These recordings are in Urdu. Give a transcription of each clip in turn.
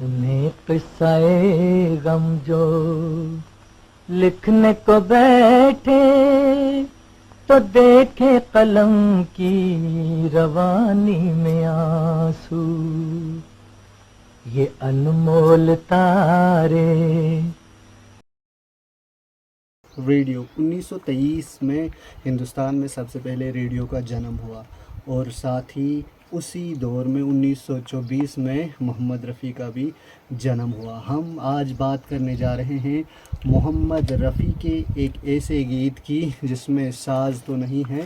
انہیں قصۂ غم جو لکھنے کو بیٹھے تو دیکھے قلم کی روانی میں آنسو، یہ انمول تارے۔ ریڈیو 1923 میں ہندوستان میں سب سے پہلے ریڈیو کا جنم ہوا، اور ساتھ ہی اسی دور میں 1924 میں محمد رفیع کا بھی جنم ہوا۔ ہم آج بات کرنے جا رہے ہیں محمد رفیع کے ایک ایسے گیت کی جس میں ساز تو نہیں ہے،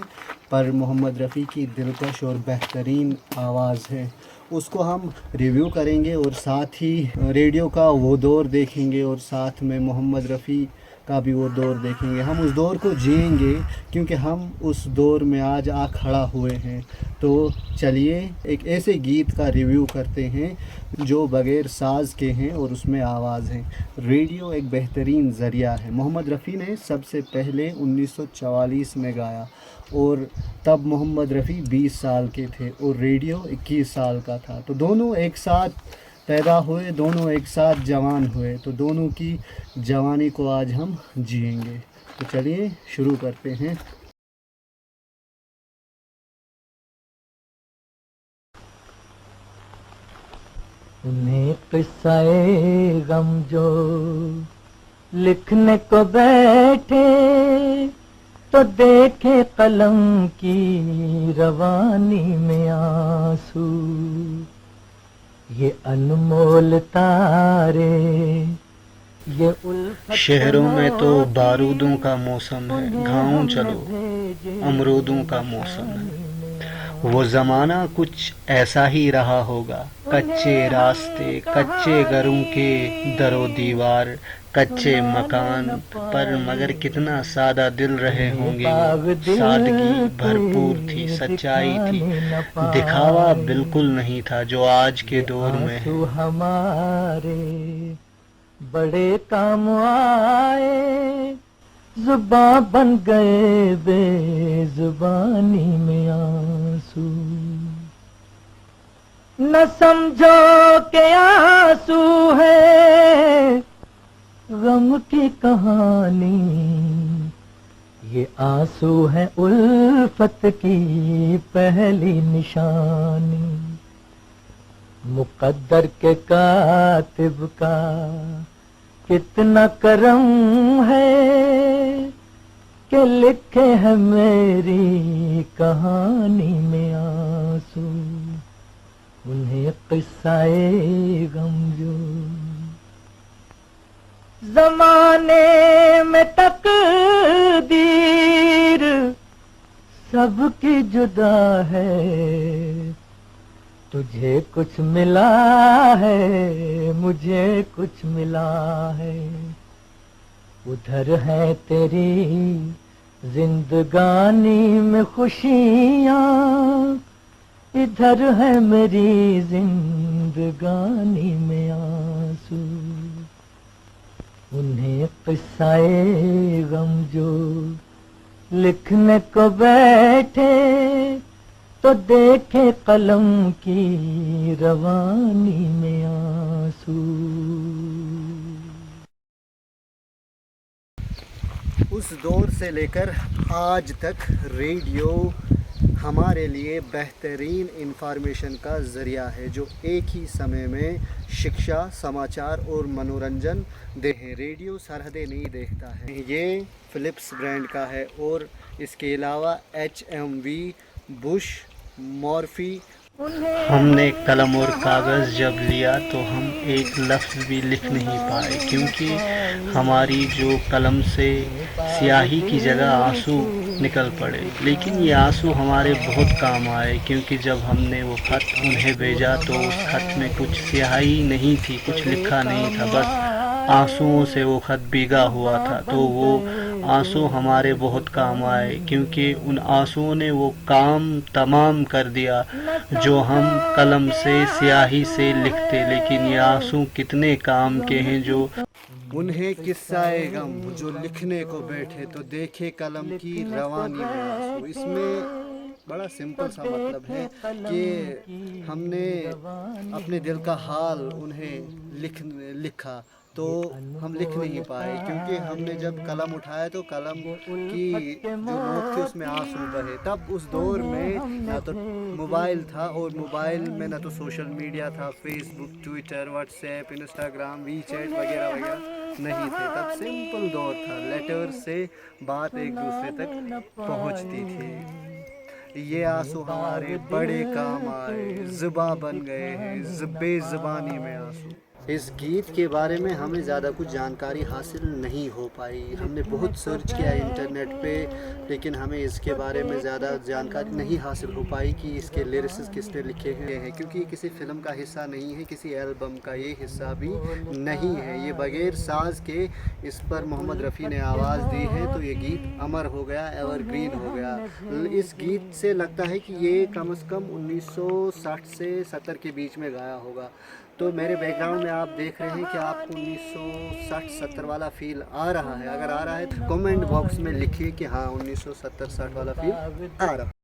پر محمد رفیع کی دلکش اور بہترین آواز ہے۔ اس کو ہم ریویو کریں گے اور ساتھ ہی ریڈیو کا وہ دور دیکھیں گے، اور ساتھ میں محمد رفیع کا بھی وہ دور دیکھیں گے۔ ہم اس دور کو جئیں گے کیونکہ ہم اس دور میں آج آ کھڑا ہوئے ہیں۔ تو چلیے ایک ایسے گیت کا ریویو کرتے ہیں جو بغیر ساز کے ہیں اور اس میں آواز ہے۔ ریڈیو ایک بہترین ذریعہ ہے۔ محمد رفیع نے سب سے پہلے 1944 میں گایا، اور تب محمد رفیع 20 سال کے تھے اور ریڈیو 21 سال کا تھا۔ تو دونوں ایک ساتھ پیدا ہوئے، دونوں ایک ساتھ جوان ہوئے، تو دونوں کی جوانی کو آج ہم جئیں گے۔ تو چلیے شروع کرتے ہیں۔ انہیں قصۂ غم جو لکھنے کو بیٹھے تو دیکھے قلم کی روانی میں آنسو، یہ انمول تارے، یہ الفت شہروں میں تو بارودوں کا موسم ہے، گاؤں چلو امرودوں کا موسم ہے۔ وہ زمانہ کچھ ایسا ہی رہا ہوگا، کچے راستے، کچے گھروں کے در و دیوار، کچے مکان پر مگر کتنا سادہ دل رہے ہوں گے وہ۔ سادگی بھرپور تھی، سچائی تھی، دکھاوا بالکل نہیں تھا جو آج کے دور میں ہے۔ ہمارے بڑے کام آئے، زباں بن گئے بے زبانی میں آنسو، نہ سمجھو کہ آنسو ہے غم کی کہانی، یہ آنسو ہے الفت کی پہلی نشانی، مقدر کے کاتب کا کتنا کرم ہے کہ لکھے ہے میری کہانی میں آنسو، انہیں قصہ غم جو زمانے میں تقدیر سب کی جدا ہے، تجھے کچھ ملا ہے مجھے کچھ ملا ہے، ادھر ہے تیری زندگانی میں خوشیاں، ادھر ہے میری زندگانی میں آنسو، انہیں قصہ غم جو لکھنے کو بیٹھے تو دیکھے قلم کی روانی میں آنسو۔ اس دور سے لے کر آج تک ریڈیو ہمارے لیے بہترین انفارمیشن کا ذریعہ ہے، جو ایک ہی سمے میں شکشا، سماچار اور منورنجن دے ہیں۔ ریڈیو سرحدیں نہیں دیکھتا ہے۔ یہ فلپس برانڈ کا ہے، اور اس کے علاوہ HMV، بش، مورفی۔ ہم نے قلم اور کاغذ جب لیا تو ہم ایک لفظ بھی لکھ نہیں پائے، کیونکہ ہماری جو قلم سے سیاہی کی جگہ آنسو نکل پڑے۔ لیکن یہ آنسو ہمارے بہت کام آئے، کیونکہ جب ہم نے وہ خط انہیں بھیجا تو اس خط میں کچھ سیاہی نہیں تھی، کچھ لکھا نہیں تھا، بس آنسوؤں سے وہ خط بھیگا ہوا تھا۔ تو وہ آنسو ہمارے بہت کام آئے، کیونکہ ان آنسوؤں نے وہ کام تمام کر دیا جو ہم قلم سے سیاہی سے لکھتے۔ لیکن یہ آنسو کتنے کام کے ہیں، جو انہیں قصہ غم جو لکھنے کو بیٹھے تو دیکھے قلم کی روانی میں آنسو۔ اس میں بڑا سمپل سا مطلب ہے کہ ہم نے اپنے دل کا حال انہیں لکھا تو ہم لکھ نہیں پائے، کیونکہ ہم نے جب قلم اٹھایا تو قلم کی جو نوک تھی اس میں آنسو بہے۔ تب اس دور میں نہ تو موبائل تھا، اور موبائل میں نہ تو سوشل میڈیا تھا، فیس بک، ٹویٹر، واٹس ایپ، انسٹاگرام، وی چیٹ وغیرہ وغیرہ نہیں تھے۔ تب سمپل دور تھا، لیٹر سے بات ایک دوسرے تک پہنچتی تھی۔ یہ آنسو ہمارے بڑے کام آئے، زباں بن گئے ہیں بے زبانی میں آنسو۔ اس گیت کے بارے میں ہمیں زیادہ کچھ جانکاری حاصل نہیں ہو پائی۔ ہم نے بہت سرچ کیا انٹرنیٹ پہ، لیکن ہمیں اس کے بارے میں زیادہ جانکاری نہیں حاصل ہو پائی کہ اس کے لیرسز کس نے لکھے ہوئے ہیں، کیونکہ یہ کسی فلم کا حصہ نہیں ہے، کسی البم کا یہ حصہ بھی نہیں ہے۔ یہ بغیر ساز کے اس پر محمد رفیع نے آواز دی ہے، تو یہ گیت امر ہو گیا، ایور گرین ہو گیا۔ اس گیت سے لگتا ہے کہ یہ کم از کم 1960 سے 70 کے بیچ میں گایا ہوگا۔ تو میرے بیک گراؤنڈ میں آپ دیکھ رہے ہیں کہ آپ کو 1960-70 والا فیل آ رہا ہے۔ اگر آ رہا ہے تو کمنٹ باکس میں لکھیے کہ ہاں 1970-60 والا فیل آ رہا ہے۔